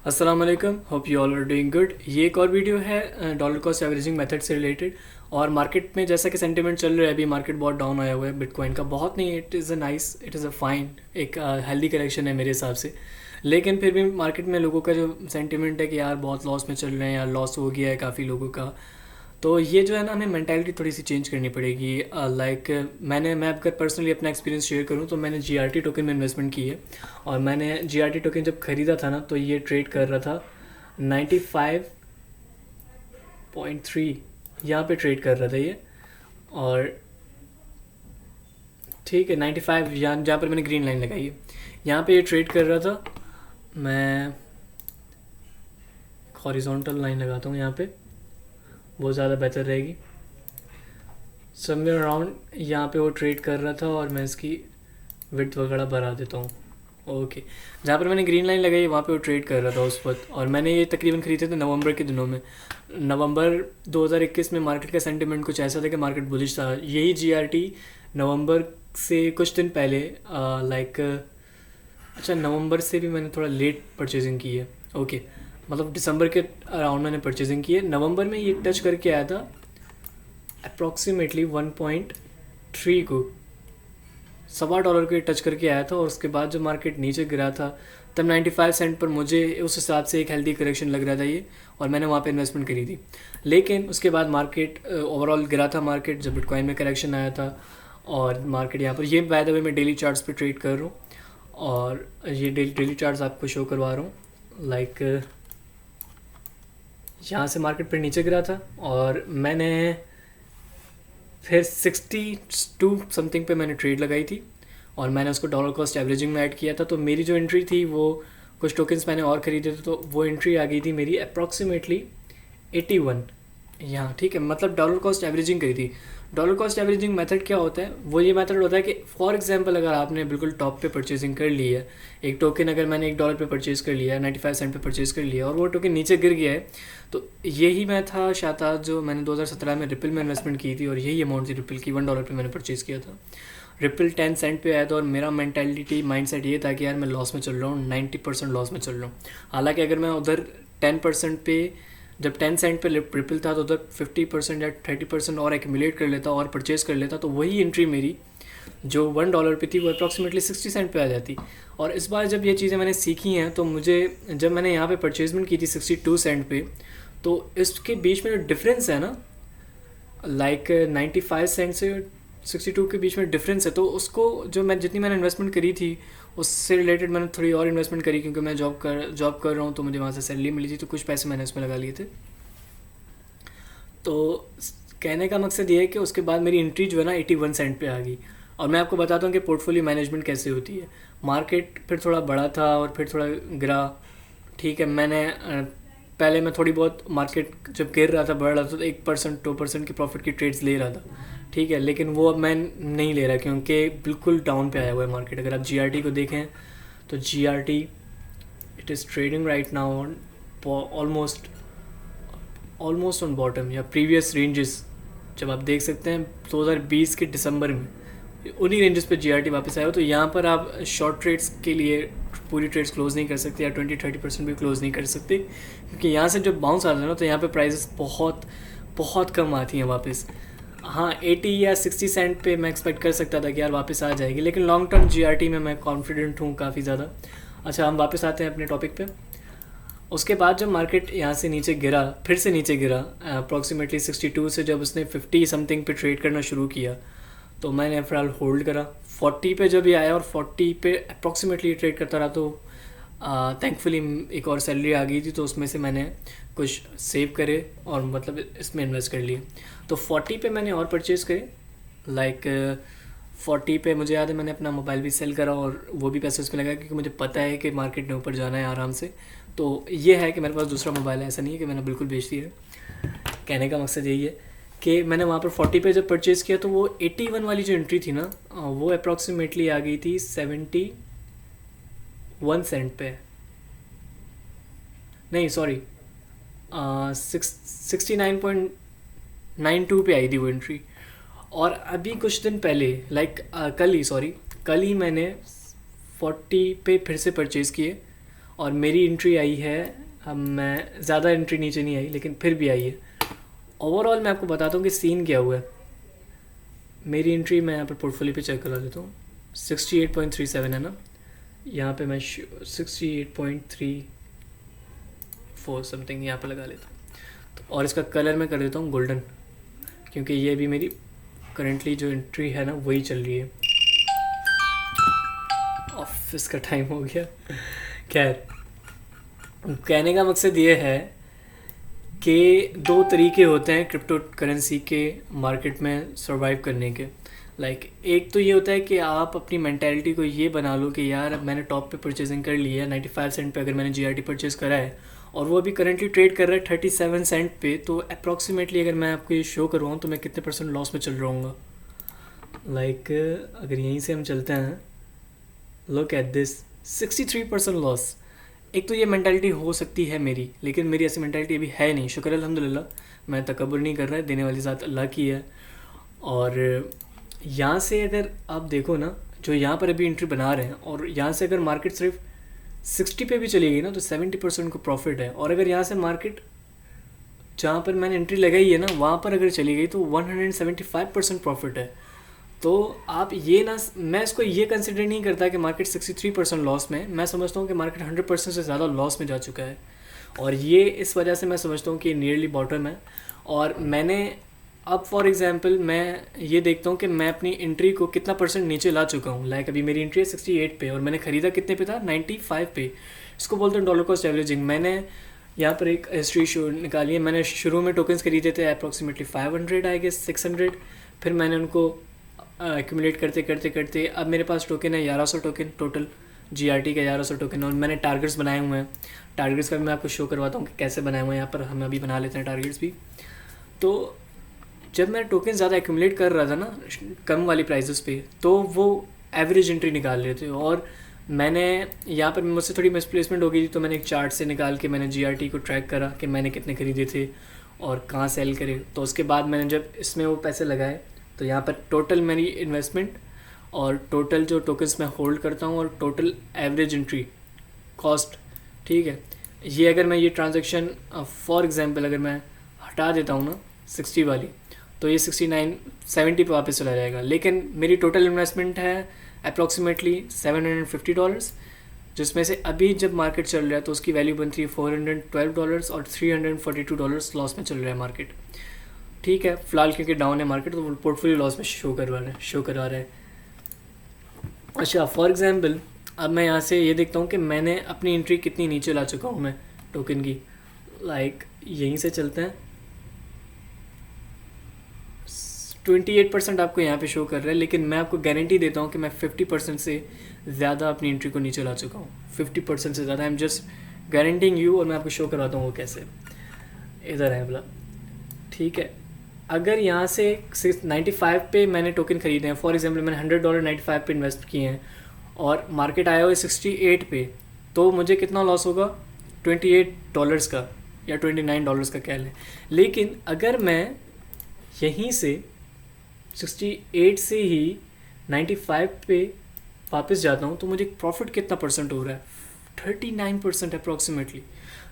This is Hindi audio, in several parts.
अस्सलाम वालेकुम, hope you all are doing good. ये एक और वीडियो है डॉलर कॉस्ट एवरेजिंग मेथड से रिलेटेड। और मार्केट में जैसा कि सेंटिमेंट चल रहा है, अभी मार्केट बहुत डाउन आया हुआ है बिटकॉइन का। बहुत नहीं, it is a nice, it is a fine, एक हेल्दी करेक्शन है मेरे हिसाब से। लेकिन फिर भी मार्केट में लोगों का जो सेंटिमेंट है कि यार बहुत लॉस में चल रहे हैं, यार लॉस हो गया है काफ़ी लोगों का। तो ये जो है ना, हमें मेंटालिटी थोड़ी सी चेंज करनी पड़ेगी। लाइक मैं अगर पर्सनली अपना एक्सपीरियंस शेयर करूँ तो मैंने जीआरटी टोकन में इन्वेस्टमेंट की है। और मैंने जीआरटी टोकन जब ख़रीदा था ना, तो ये ट्रेड कर रहा था 95.3, यहाँ पे ट्रेड कर रहा था ये। और ठीक है, 95 यहाँ जहाँ पर मैंने ग्रीन लाइन लगाई है, यहाँ पे ये ट्रेड कर रहा था। मैं हॉरिजॉन्टल लाइन लगाता हूँ यहाँ पे, वो ज़्यादा बेहतर रहेगी। समवेयर अराउंड यहाँ पे वो ट्रेड कर रहा था, और मैं इसकी विड्थ वगैरह बढ़ा देता हूँ। ओके, जहाँ पर मैंने ग्रीन लाइन लगाई वहाँ पे वो ट्रेड कर रहा था उस वक्त। और मैंने ये तकरीबन खरीदे थे नवंबर के दिनों में। नवंबर 2021 में मार्केट का सेंटिमेंट कुछ ऐसा था कि मार्केट बुलिश था। यही जीआरटी नवंबर से कुछ दिन पहले, लाइक, अच्छा, नवंबर से भी मैंने थोड़ा लेट परचेजिंग की है। ओके, मतलब दिसंबर के अराउंड मैंने परचेजिंग की है। नवंबर में ये टच करके आया था अप्रॉक्सीमेटली 1.3 को, $1.25 के टच करके आया था। और उसके बाद जब मार्केट नीचे गिरा था, तब 95 सेंट पर मुझे उस हिसाब से एक हेल्दी करेक्शन लग रहा था ये, और मैंने वहाँ पे इन्वेस्टमेंट करी थी। लेकिन उसके बाद मार्केट ओवरऑल गिरा था मार्केट, जब बिटकॉइन में करेक्शन आया था। और मार्केट यहाँ पर, ये बाय द वे मैं डेली चार्ट्स पे ट्रेड कर रहा हूँ, और ये डेली चार्ट्स आपको शो करवा रहा हूँ। लाइक, यहाँ से मार्केट पर नीचे गिरा था, और मैंने फिर 62 समथिंग पे मैंने ट्रेड लगाई थी, और मैंने उसको डॉलर कॉस्ट एवरेजिंग में ऐड किया था। तो मेरी जो एंट्री थी, वो कुछ टोकन्स मैंने और ख़रीदे थे, तो वो एंट्री आ गई थी मेरी अप्रॉक्सीमेटली 81 यहाँ। ठीक है, मतलब डॉलर कॉस्ट एवरेजिंग करी थी। डॉलर कॉस्ट एवरेजिंग मेथड क्या होता है? वो ये मेथड होता है कि फॉर एग्जांपल अगर आपने बिल्कुल टॉप पे परचेजिंग कर ली है, एक टोकन अगर मैंने $1 पे परचेज़ कर लिया है, 95 सेंट पे परचेज़ कर लिया, और वो टोकन नीचे गिर गया है, तो यही मैं था शाताज, जो मैंने 2017 में रिपल में इन्वेस्टमेंट की थी, और यही अमाउंट थी रिपल की। $1 पे मैंने परचेज़ किया था। रिपल 10 सेंट पे आया था, और मेरा मेंटालिटी माइंडसेट ये था कि यार मैं लॉस में चल रहा हूँ, 90% लॉस में चल रहा हूँ। हालांकि अगर मैं उधर 10% पे, जब 10 सेंट पे रिपल था, तो उधर 50% या 30% और एक्यूमुलेट कर लेता और परचेज़ कर लेता, तो वही एंट्री मेरी जो $1 पे थी, वो अप्रॉक्सीमेटली 60 सेंट पे आ जाती। और इस बार जब ये चीज़ें मैंने सीखी हैं, तो मुझे, जब मैंने यहाँ पे परचेजमेंट की थी 62 सेंट पे, तो इसके बीच में जो डिफरेंस है ना, लाइक 95 सेंट से 62 के बीच में डिफरेंस है, तो उसको, जो मैं जितनी मैंने इन्वेस्टमेंट करी थी, उससे रिलेटेड मैंने थोड़ी और इन्वेस्टमेंट करी, क्योंकि मैं जॉब कर रहा हूँ, तो मुझे वहाँ से सैलरी मिली थी, तो कुछ पैसे मैंने उसमें लगा लिए थे। तो कहने का मकसद ये है कि उसके बाद मेरी एंट्री जो है ना 81 सेंट पे आ गई। और मैं आपको बताता हूँ कि पोर्टफोलियो मैनेजमेंट कैसे होती है। मार्केट फिर थोड़ा बढ़ा था, और फिर थोड़ा गिरा। ठीक है, मैंने पहले मैं थोड़ी बहुत, मार्केट जब गिर रहा था, बढ़ रहा था, तो 1% 2% की प्रॉफिट की ट्रेड्स ले रहा था। ठीक है, लेकिन वो अब मैं नहीं ले रहा, क्योंकि बिल्कुल डाउन पे आया हुआ है मार्केट। अगर आप जीआरटी को देखें, तो GRT, it is trading right now on almost on bottom या प्रीवियस रेंजेस। जब आप देख सकते हैं 2020 के दिसंबर में उन्हीं रेंजेस पे जीआरटी वापस आया हो, तो यहाँ पर आप शॉर्ट ट्रेड्स के लिए पूरी ट्रेड्स क्लोज नहीं कर सकते, या 20-30% भी क्लोज नहीं कर सकते, क्योंकि यहाँ से जब बाउंस आता है ना, तो यहाँ पे प्राइसेस बहुत बहुत कम आती हैं वापस। हाँ, 80 या 60 सेंट पे मैं एक्सपेक्ट कर सकता था कि यार वापस आ जाएगी, लेकिन लॉन्ग टर्म जीआरटी में मैं कॉन्फिडेंट हूँ काफ़ी ज़्यादा। अच्छा, हम वापस आते हैं अपने टॉपिक पे। उसके बाद जब मार्केट यहाँ से नीचे गिरा, फिर से नीचे गिरा अप्रॉक्सीमेटली 62 से, जब उसने 50 समथिंग पे ट्रेड करना शुरू किया, तो मैंने फ़िलहाल होल्ड करा। 40 पे जब ये आया, और 40 पे अप्रॉक्सीमेटली ट्रेड करता रहा, तो थैंकफुली एक और सैलरी आ गई थी, तो उसमें से मैंने कुछ सेव करे, और मतलब इसमें इन्वेस्ट कर लिए। तो 40 पे मैंने और परचेज़ करे। लाइक 40 पे मुझे याद है मैंने अपना मोबाइल भी सेल करा, और वो भी पैसे उसमें लगा, क्योंकि मुझे पता है कि मार्केट ने ऊपर जाना है आराम से। तो ये है कि मेरे पास दूसरा मोबाइल है, ऐसा नहीं है कि मैंने बिल्कुल बेच दिया। कहने का मकसद यही है कि मैंने वहाँ पर 40 पे जब परचेज़ किया, तो वो 81 वाली जो एंट्री थी ना, वो अप्रॉक्सीमेटली आ गई थी 71 सेंट पे। नहीं, सॉरी, 69.92 पे आई थी वो एंट्री। और अभी कुछ दिन पहले, लाइक कल ही, सॉरी, कल ही मैंने 40 पे फिर से परचेज़ किए, और मेरी एंट्री आई है, अब मैं ज़्यादा एंट्री नीचे नहीं आई लेकिन फिर भी आई है। ओवरऑल मैं आपको बताता हूँ कि सीन क्या हुआ है। मेरी एंट्री मैं यहाँ पर पोर्टफोलियो पे चेक करा देता हूँ, 68.37 है ना, यहाँ पे मैं 68.34 समथिंग यहाँ पे लगा लेता हूँ। तो और इसका कलर मैं कर देता हूँ गोल्डन, क्योंकि ये भी मेरी करंटली जो एंट्री है ना वही चल रही है। ऑफिस का टाइम हो गया। खैर, कहने का मकसद ये है कि दो तरीके होते हैं क्रिप्टो करेंसी के मार्केट में सरवाइव करने के। एक तो ये होता है कि आप अपनी मेंटालिटी को ये बना लो कि यार अब मैंने टॉप पे परचेजिंग कर ली है, 95 सेंट पे अगर मैंने जीआरटी परचेज़ करा है और वो अभी करंटली ट्रेड कर रहा है 37 सेंट पे, तो अप्रॉक्सीमेटली अगर मैं आपको ये शो करवाऊँ तो मैं कितने परसेंट लॉस में चल रहा हूँ। अगर यहीं से हम चलते हैं, लुक एट दिस, 63% लॉस। एक तो ये मेंटालिटी हो सकती है मेरी, लेकिन मेरी ऐसी मेंटालिटी अभी है नहीं, शुक्र अल्हम्दुलिल्लाह। मैं तकब्बुर नहीं कर रहा है, देने वाली ज़ात अल्लाह की है। और यहाँ से अगर आप देखो ना, जो यहाँ पर अभी एंट्री बना रहे हैं, और यहाँ से अगर मार्केट सिर्फ 60 पे भी चली गई ना तो 70% को प्रॉफिट है। और अगर यहाँ से मार्केट जहाँ पर मैंने एंट्री लगाई है ना वहाँ पर अगर चली गई तो 175% प्रॉफिट है। तो आप ये ना, मैं इसको ये कंसिडर नहीं करता कि मार्केट 63% लॉस में, मैं समझता हूँ कि मार्केट 100% से ज़्यादा लॉस में जा चुका है। और ये इस वजह से मैं समझता हूँ कि नियरली बॉटम है। और मैंने अब फॉर एग्जांपल मैं ये देखता हूँ कि मैं अपनी एंट्री को कितना परसेंट नीचे ला चुका हूँ। अभी मेरी एंट्री है 68 पे और मैंने ख़रीदा कितने पे था, 95 पे। इसको बोलते हैं डॉलर कॉस्ट एवरेजिंग। मैंने यहाँ पर एक हिस्ट्री शो निकाली है। मैंने शुरू में टोकन्स खरीदे थे अप्रॉक्सीमेटली 500 आई गेस 600, फिर मैंने उनको एक्यूमुलेट करते करते करते अब मेरे पास टोकन है 1100 टोकन टोटल, जीआरटी का 1100 टोकन। और मैंने टारगेट्स बनाए हुए हैं, टारगेट्स का भी मैं आपको शो करवाता हूँ कि कैसे बनाए हुए हैं। यहाँ पर हम अभी बना लेते हैं टारगेट्स भी। तो जब मैं टोकन ज़्यादा एक्यूमुलेट कर रहा था ना कम वाली प्राइजेस पे, तो वो एवरेज एंट्री निकाल रहे थे। और मैंने यहाँ पर मुझसे थोड़ी मिसप्लेसमेंट हो गई थी, तो मैंने एक चार्ट से निकाल के मैंने जीआरटी को ट्रैक करा कि मैंने कितने खरीदे थे और कहाँ सेल करे। तो उसके बाद मैंने जब इसमें वो पैसे लगाए तो यहाँ पर टोटल मेरी इन्वेस्टमेंट और टोटल जो टोकन्स मैं होल्ड करता हूँ और टोटल एवरेज एंट्री कॉस्ट, ठीक है, ये अगर मैं ये ट्रांजैक्शन फॉर एग्जांपल अगर मैं हटा देता हूँ ना 60 वाली, तो ये 69-70 पे वापस चला जाएगा। लेकिन मेरी टोटल इन्वेस्टमेंट है अप्रॉक्सीमेटली $750, जिसमें से अभी जब मार्केट चल रहा है तो उसकी वैल्यू बनती है $412 और $342 लॉस में चल रहा है मार्केट। ठीक है, फ़िलहाल क्योंकि डाउन है मार्केट तो पोर्टफोलियो लॉस में शो करा रहा है। अच्छा, फॉर एग्जांपल अब मैं यहाँ से ये देखता हूँ कि मैंने अपनी एंट्री कितनी नीचे ला चुका हूँ मैं टोकन की। यहीं से चलते हैं, 28% आपको यहाँ पे शो कर रहा है, लेकिन मैं आपको गारंटी देता हूँ कि मैं 50% से ज़्यादा अपनी एंट्री को नीचे ला चुका हूँ। 50% से ज़्यादा, I am just guaranteeing you. और मैं आपको शो करवाता हूँ वो कैसे। इधर है बोला, ठीक है। अगर यहाँ से 95 पे मैंने टोकन खरीदे हैं, फॉर एग्जांपल मैंने $100 95 पे इन्वेस्ट किए हैं और मार्केट आया हुआ है 68 पे, तो मुझे कितना लॉस होगा, $28 का या $29 का कह लें। लेकिन अगर मैं यहीं से 68 से ही 95 पे वापस जाता हूँ तो मुझे प्रॉफिट कितना परसेंट हो रहा है, 39% अप्रॉक्सीमेटली।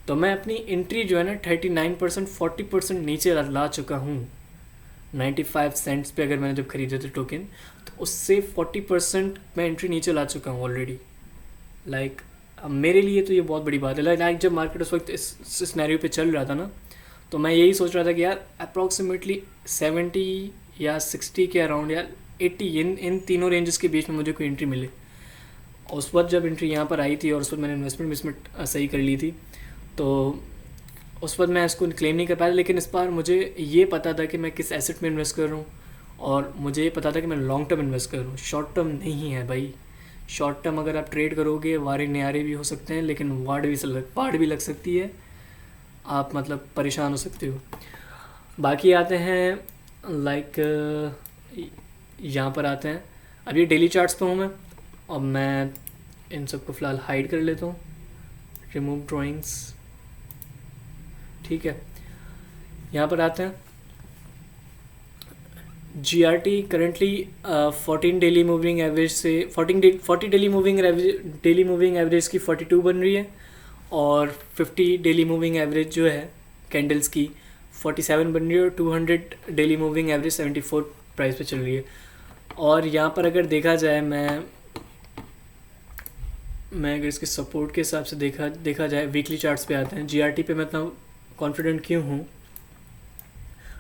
तो मैं अपनी एंट्री जो है ना 39% 40% नीचे ला चुका हूँ। 95 सेंट्स पे अगर मैंने जब खरीदे थे टोकन, तो उससे 40% मैं एंट्री नीचे ला चुका हूँ ऑलरेडी। अब मेरे लिए तो ये बहुत बड़ी बात है। जब मार्केट उस वक्त इस सिनेरियो पे चल रहा था ना, तो मैं यही सोच रहा था कि यार अप्रॉक्सीमेटली 70 या 60 के अराउंड या 80 इन तीनों रेंजेस के बीच में मुझे कोई एंट्री मिले। उस वक्त जब एंट्री यहाँ पर आई थी और उस वक्त मैंने इन्वेस्टमेंट भी इसमें सही कर ली थी, तो उस वक्त मैं इसको क्लेम नहीं कर पाया। लेकिन इस बार मुझे ये पता था कि मैं किस एसेट में इन्वेस्ट कर रहा हूँ, और मुझे ये पता था कि मैं लॉन्ग टर्म इन्वेस्ट कर रहा हूँ, शॉर्ट टर्म नहीं है भाई। शॉर्ट टर्म अगर आप ट्रेड करोगे वारे न्यारे भी हो सकते हैं, लेकिन वाड़ भी लग सकती है, आप परेशान हो सकते हो। बाकी आते हैं यहाँ पर आते हैं, अब ये डेली चार्ट्स पे हूँ मैं, और मैं इन सबको फ़िलहाल हाइड कर लेता हूँ, रिमूव ड्राइंग्स, ठीक है। यहाँ पर आते हैं, GRT currently 14 daily moving average की 42 बन रही है, और 50 डेली मूविंग एवरेज जो है कैंडल्स की 47 बन रही है और 200 डेली मूविंग एवरेज 74 प्राइस पे चल रही है। और यहाँ पर अगर देखा जाए, मैं अगर इसके सपोर्ट के हिसाब से देखा जाए, वीकली चार्ट्स पे आते हैं। जीआरटी पे मैं इतना कॉन्फिडेंट क्यों हूँ?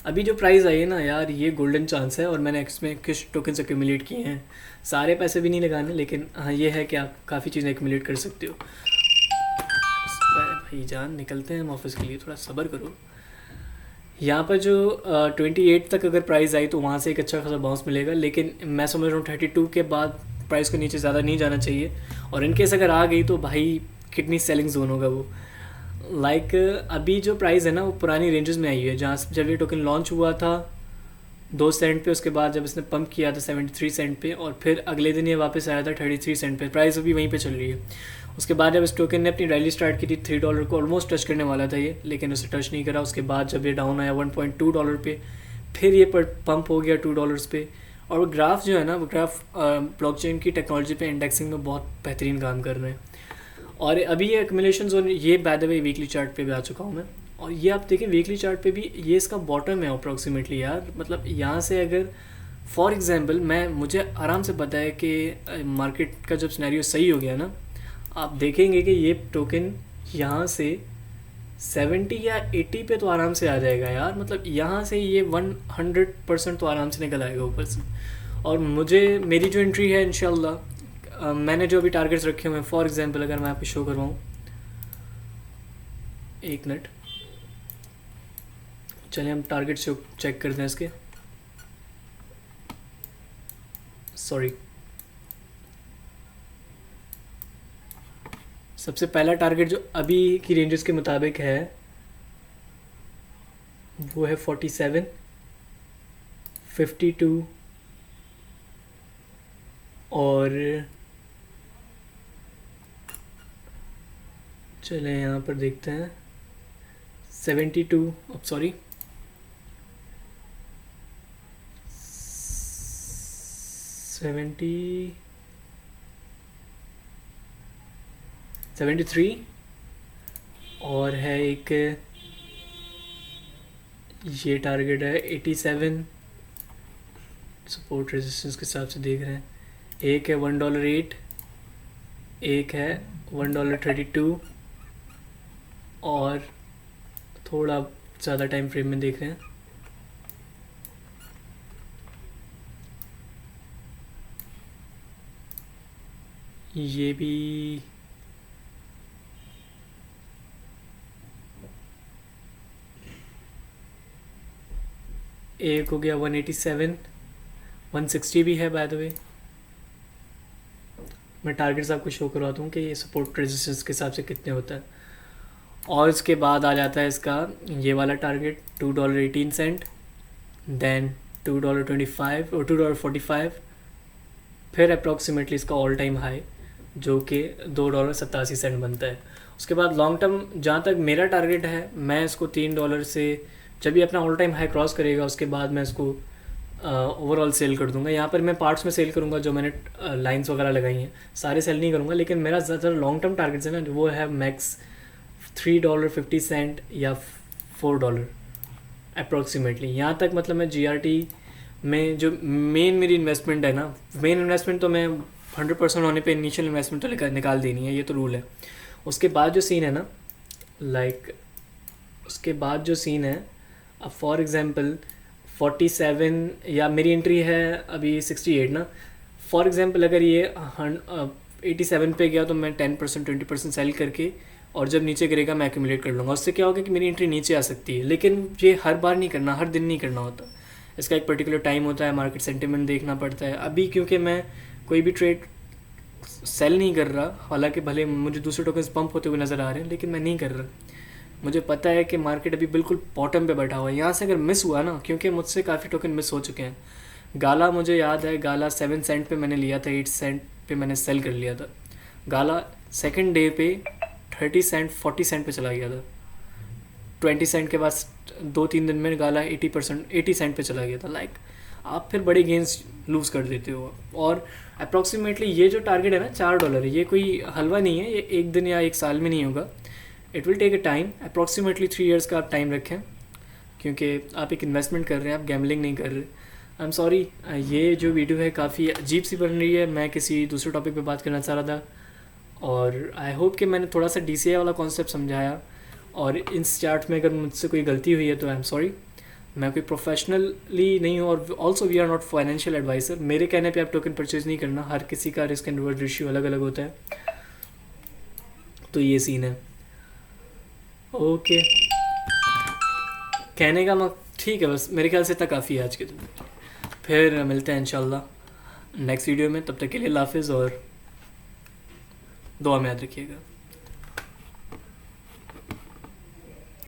अभी जो प्राइस आई है ना यार, ये गोल्डन चांस है और मैंने इसमें कुछ टोकन्स एक्यूमुलेट किए हैं। सारे पैसे भी नहीं लगाने, लेकिन हाँ ये है कि आप काफ़ी चीज़ें एक्यूमुलेट कर सकते हो। भाई जान, निकलते हैं हम ऑफिस के लिए, थोड़ा सब्र करो। यहाँ पर जो 28 तक अगर प्राइस आई तो वहाँ से एक अच्छा खासा बाउंस मिलेगा, लेकिन मैं समझ रहा हूँ 32 के बाद प्राइस को नीचे ज़्यादा नहीं जाना चाहिए। और इनकेस अगर आ गई तो भाई कितनी सेलिंग जोन होगा वो। अभी जो प्राइस है ना वो पुरानी रेंजेस में आई है, जहाँ जब ये टोकन लॉन्च हुआ था 2 सेंट पे, उसके बाद जब इसने पंप किया था 73 सेंट पे, और फिर अगले दिन ये वापस आया था 33 सेंट पे। प्राइस अभी वहीं पे चल रही है। उसके बाद जब इस टोकन ने अपनी रैली स्टार्ट की थी, $3 को ऑलमोस्ट टच करने वाला था ये, लेकिन उसे टच नहीं करा। उसके बाद जब ये डाउन आया $1.2 पे, फिर ये पंप हो गया $2 पे। और ग्राफ जो है ना, वो ग्राफ ब्लॉकचेन की टेक्नोलॉजी पे इंडेक्सिंग में बहुत बेहतरीन काम कर रहे हैं। और अभी ये एक्यूमुलेशन जोन, ये by the way weekly chart पे भी आ चुका हूँ मैं। और ये आप देखें वीकली चार्ट पे भी ये इसका बॉटम है अप्रॉक्सीमेटली यार। मतलब यहाँ से अगर फॉर एग्जांपल मुझे आराम से पता है कि मार्केट का जब सिनेरियो सही हो गया ना, आप देखेंगे कि ये टोकन यहाँ से 70 या 80 पे तो आराम से आ जाएगा यार। मतलब यहाँ से ये 100% तो आराम से निकल आएगा ऊपर से। और मेरी जो एंट्री है इंशाल्लाह, मैंने जो अभी टारगेट्स रखे हुए हैं, फॉर एग्जांपल अगर मैं आपको शो करवाऊँ, एक मिनट, चलिए हम टारगेट चेक करते हैं इसके। सॉरी, सबसे पहला टारगेट जो अभी की रेंजेस के मुताबिक है वो है 47, 52 और चलें यहाँ पर देखते हैं 72, सॉरी 73 और है एक ये टारगेट है 87, सपोर्ट रेजिस्टेंस के हिसाब से देख रहे हैं। एक है $1.08, एक है $1.32 और थोड़ा ज़्यादा टाइम फ्रेम में देख रहे हैं ये भी एक हो गया 187, 160 भी है बाय द वे। मैं टारगेट्स आपको शो करवाता हूँ कि ये सपोर्ट रेजिस्टेंस के हिसाब से कितने होता है। और इसके बाद आ जाता है इसका ये वाला टारगेट $2.18, देन $2.25 और $2.45, फिर अप्रॉक्सीमेटली इसका ऑल टाइम हाई जो कि $2.87 बनता है। उसके बाद लॉन्ग टर्म जहाँ तक मेरा टारगेट है, मैं इसको $3 से जब ये अपना ऑल टाइम हाई क्रॉस करेगा उसके बाद मैं इसको ओवरऑल सेल कर दूंगा। यहाँ पर मैं पार्ट्स में सेल करूँगा, जो मैंने लाइंस वगैरह लगाई हैं सारे सेल नहीं करूँगा, लेकिन मेरा ज़्यादातर लॉन्ग टर्म टारगेट्स है ना, वो है मैक्स $3.50 या $4 अप्रॉक्सीमेटली। यहाँ तक मतलब मैं GRT में जो मेरी इन्वेस्टमेंट है ना, मेन इन्वेस्टमेंट तो मैं 100% होने पे इनिशियल इन्वेस्टमेंट तो निकाल देनी है, ये तो रूल है। उसके बाद जो सीन है ना, उसके बाद जो सीन है, अब फॉर एग्जांपल 47 या मेरी एंट्री है अभी 68 ना, फॉर एग्जांपल अगर ये 87 पे गया तो मैं 10% 20% सेल करके और जब नीचे गिरेगा मैं एक्यूमुलेट कर लूँगा। उससे क्या होगा कि मेरी एंट्री नीचे आ सकती है, लेकिन ये हर बार नहीं करना, हर दिन नहीं करना होता। इसका एक पर्टिकुलर टाइम होता है, मार्केट सेंटिमेंट देखना पड़ता है। अभी क्योंकि मैं कोई भी ट्रेड सेल नहीं कर रहा, हालांकि भले मुझे दूसरे टोकन्स पंप होते हुए नज़र आ रहे हैं, लेकिन मैं नहीं कर रहा। मुझे पता है कि मार्केट अभी बिल्कुल बॉटम पे बैठा हुआ है। यहाँ से अगर मिस हुआ ना, क्योंकि मुझसे काफ़ी टोकन मिस हो चुके हैं। गाला मुझे याद है, गाला 7 सेंट पे मैंने लिया था, 8 सेंट पे मैंने सेल कर लिया था। गाला सेकंड डे पे 30 सेंट 40 सेंट पे चला गया था। 20 सेंट के बाद 2-3 दिन में गाला 80 सेंट पे चला गया था। आप फिर बड़े गेंस लूज़ कर देते हो। और अप्रॉक्सीमेटली ये जो टारगेट है ना $4, ये कोई हलवा नहीं है, ये एक दिन या एक साल में नहीं होगा। It will take a time, approximately 3 years का आप टाइम रखें, क्योंकि आप एक इन्वेस्टमेंट कर रहे हैं, आप गैमलिंग नहीं कर रहे। आई एम सॉरी, ये जो वीडियो है काफ़ी अजीब सी बन रही है, मैं किसी दूसरे टॉपिक पे बात करना चाह रहा था, और आई होप कि मैंने थोड़ा सा DCI वाला कॉन्सेप्ट समझाया, और इन चार्ट में अगर मुझसे कोई गलती हुई है तो आई एम सॉरी। मैं कोई प्रोफेशनली नहीं हूँ, और also we are not financial adviser. मेरे कहने पे आप टोकन परचेज़ नहीं करना, हर किसी का रिस्क एंड रिवॉर्ड रेशियो अलग अलग होता है, तो ये सीन है। ओके, कहने का मत ठीक है, बस मेरे ख्याल से इतना काफ़ी है आज के दिन। फिर मिलते हैं इंशाल्लाह नेक्स्ट वीडियो में, तब तक के लिए अल्लाह हाफिज़, और दुआ में याद रखिएगा।